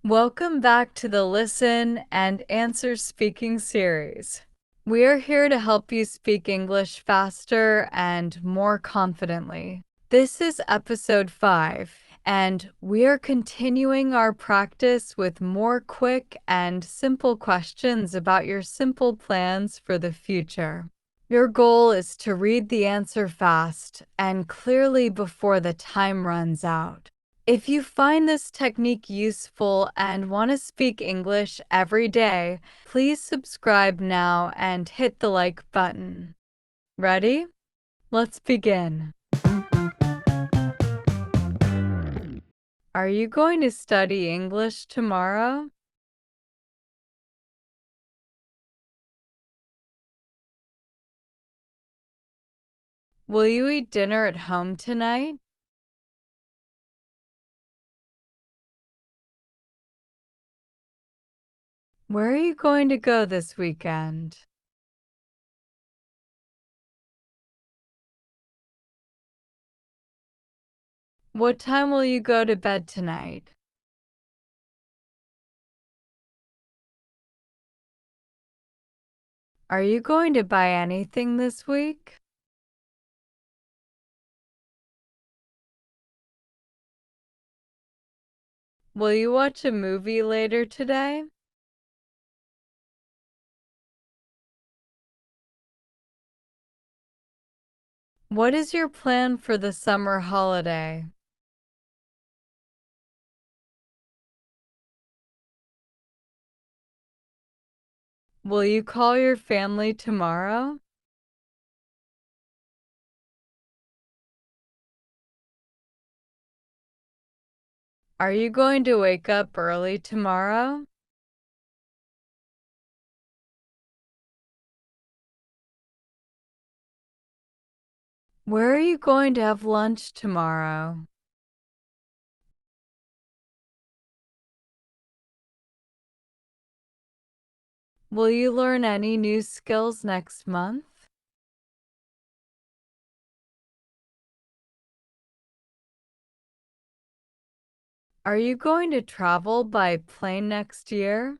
Welcome back to the Listen and Answer Speaking series. We are here to help you speak English faster and more confidently. This is episode 5, and we are continuing our practice with more quick and simple questions about your simple plans for the future. Your goal is to read the answer fast and clearly before the time runs out. If you find this technique useful and want to speak English every day, please subscribe now and hit the like button. Ready? Let's begin. Are you going to study English tomorrow? Will you eat dinner at home tonight? Where are you going to go this weekend? What time will you go to bed tonight? Are you going to buy anything this week? Will you watch a movie later today? What is your plan for the summer holiday? Will you call your family tomorrow? Are you going to wake up early tomorrow? Where are you going to have lunch tomorrow? Will you learn any new skills next month? Are you going to travel by plane next year?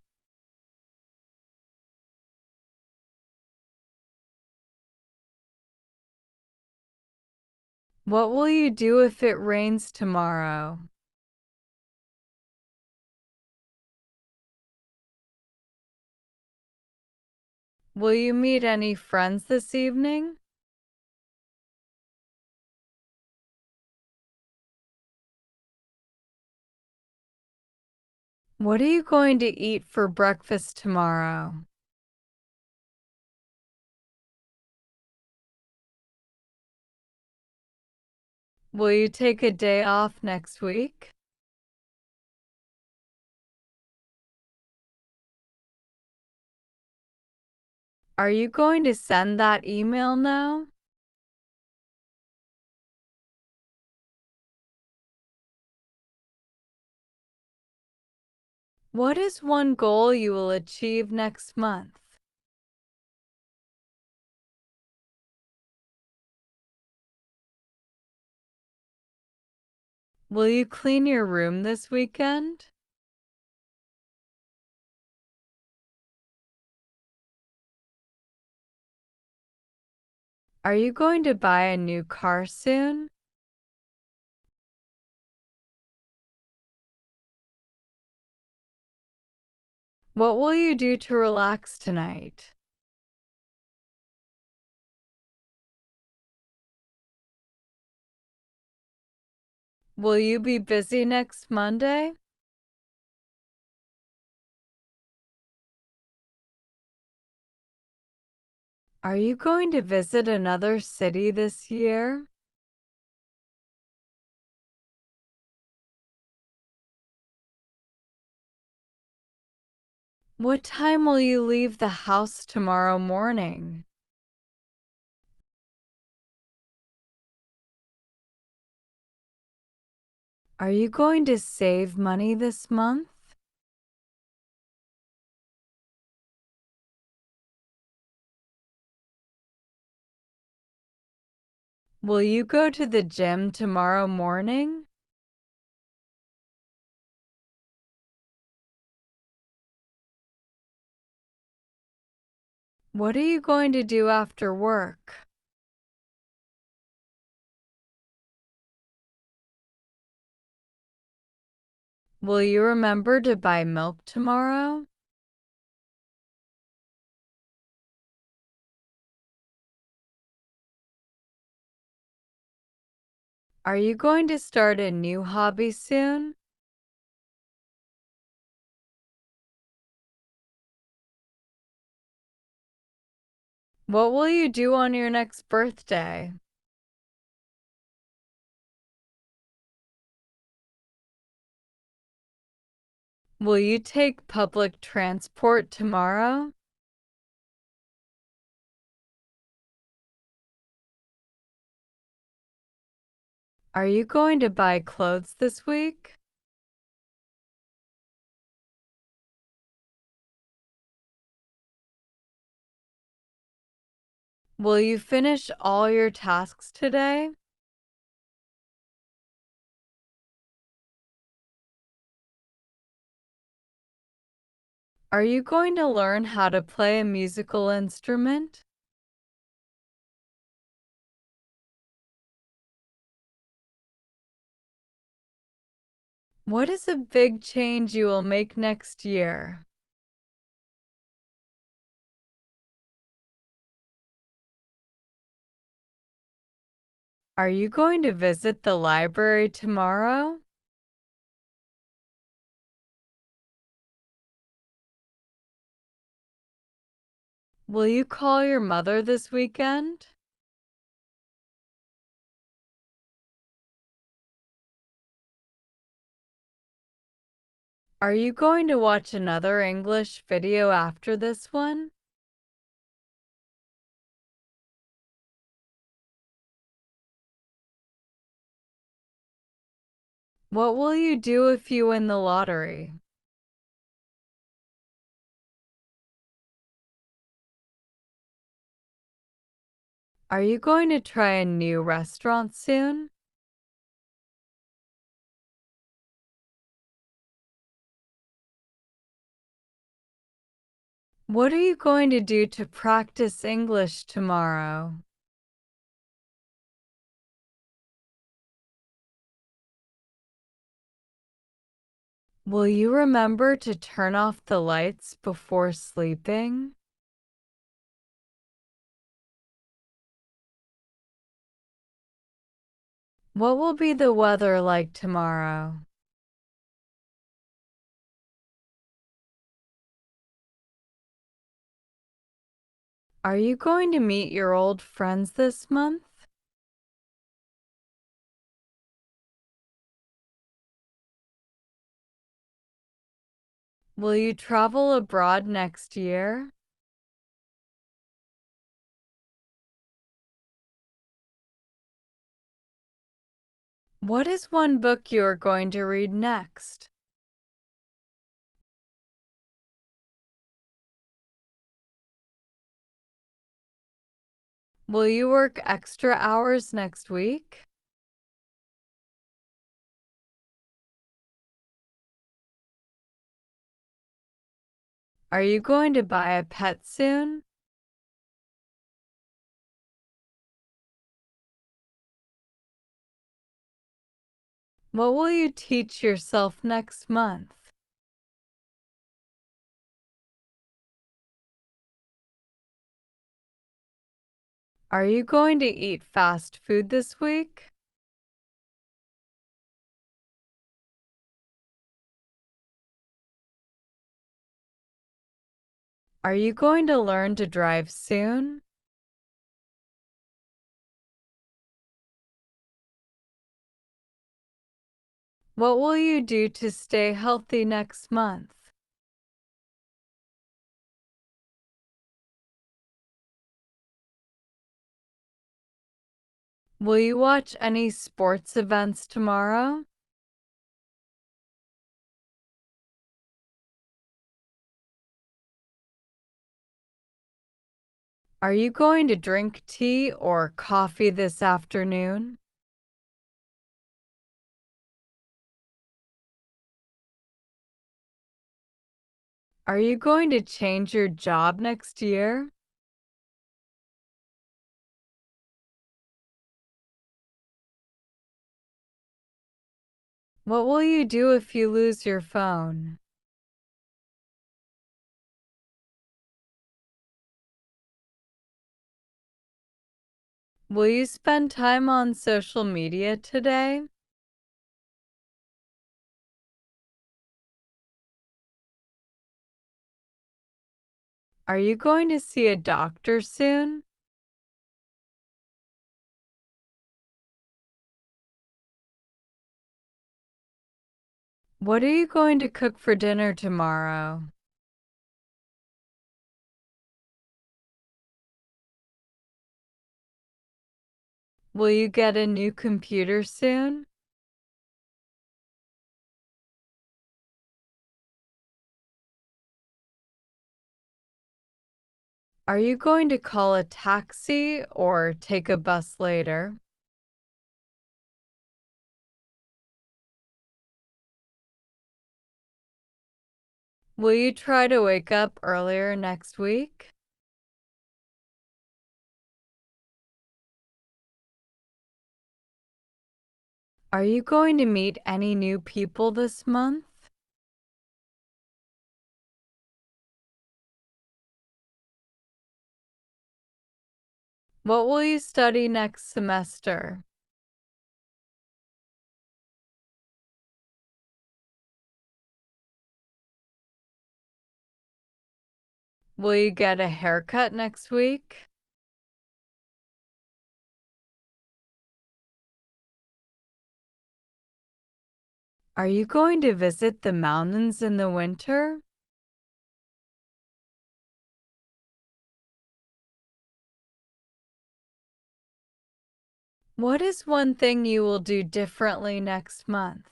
What will you do if it rains tomorrow? Will you meet any friends this evening? What are you going to eat for breakfast tomorrow? Will you take a day off next week? Are you going to send that email now? What is one goal you will achieve next month? Will you clean your room this weekend? Are you going to buy a new car soon? What will you do to relax tonight? Will you be busy next Monday? Are you going to visit another city this year? What time will you leave the house tomorrow morning? Are you going to save money this month? Will you go to the gym tomorrow morning? What are you going to do after work? Will you remember to buy milk tomorrow? Are you going to start a new hobby soon? What will you do on your next birthday? Will you take public transport tomorrow? Are you going to buy clothes this week? Will you finish all your tasks today? Are you going to learn how to play a musical instrument? What is a big change you will make next year? Are you going to visit the library tomorrow? Will you call your mother this weekend? Are you going to watch another English video after this one? What will you do if you win the lottery? Are you going to try a new restaurant soon? What are you going to do to practice English tomorrow? Will you remember to turn off the lights before sleeping? What will be the weather like tomorrow? Are you going to meet your old friends this month? Will you travel abroad next year? What is one book you are going to read next? Will you work extra hours next week? Are you going to buy a pet soon? What will you teach yourself next month? Are you going to eat fast food this week? Are you going to learn to drive soon? What will you do to stay healthy next month? Will you watch any sports events tomorrow? Are you going to drink tea or coffee this afternoon? Are you going to change your job next year? What will you do if you lose your phone? Will you spend time on social media today? Are you going to see a doctor soon? What are you going to cook for dinner tomorrow? Will you get a new computer soon? Are you going to call a taxi or take a bus later? Will you try to wake up earlier next week? Are you going to meet any new people this month? What will you study next semester? Will you get a haircut next week? Are you going to visit the mountains in the winter? What is one thing you will do differently next month?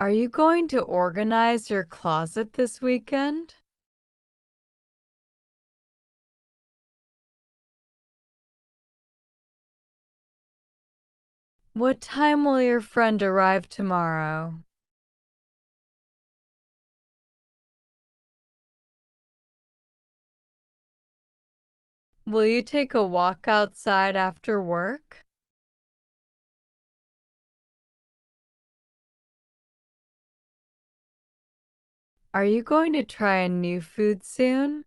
Are you going to organize your closet this weekend? What time will your friend arrive tomorrow? Will you take a walk outside after work? Are you going to try a new food soon?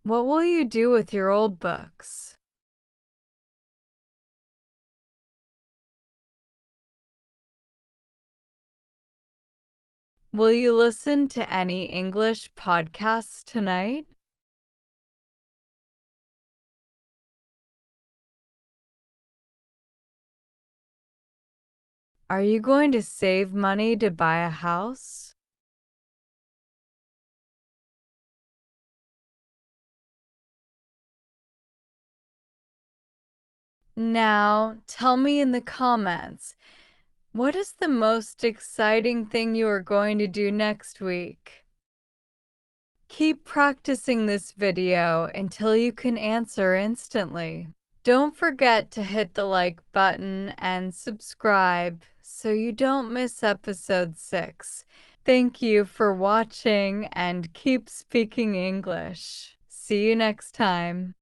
What will you do with your old books? Will you listen to any English podcasts tonight? Are you going to save money to buy a house? Now, tell me in the comments, what is the most exciting thing you are going to do next week? Keep practicing this video until you can answer instantly. Don't forget to hit the like button and subscribe so you don't miss episode 6. Thank you for watching and keep speaking English. See you next time.